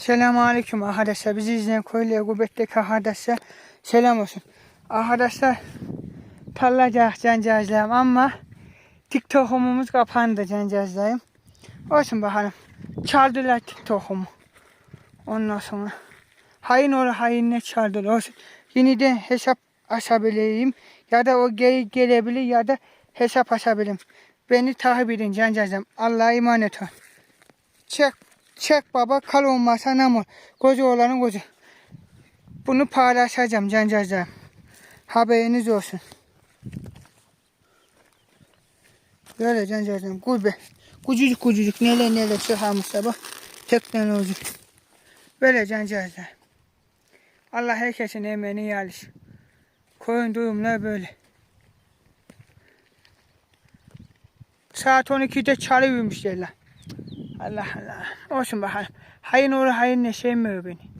Selamünaleyküm arkadaşlar. Bizi izleyen köylüye, gurbetteki arkadaşlar selam olsun. Arkadaşlar tarlacak cancağızlarım ama TikTok'umuz kapandı cancağızlarım. Olsun bakalım. Çaldılar TikTok'umu. Ondan sonra hainle çaldılar. Olsun. Yeniden hesap açabileyim. Ya da o gelebilir ya da hesap açabilirim. Beni takip edin cancağızlarım. Allah'a emanet olun. Çek baba, kal olmasa ne olur. Koca olanın koca. Bunu paylaşacağım cancağızlarım. Haberiniz olsun. Böyle cancağızlarım. Gurbe. Kucucuk neler çıkarmışlar bak. Teknoloji. Böyle cancağızlar. Allah herkesin emeğini yağlasın. Koyun durumlar böyle. Saat 12'de çalıyormuş yerler. Allah Allah. Olsun bakalım. Hayın ne sevmiyor beni.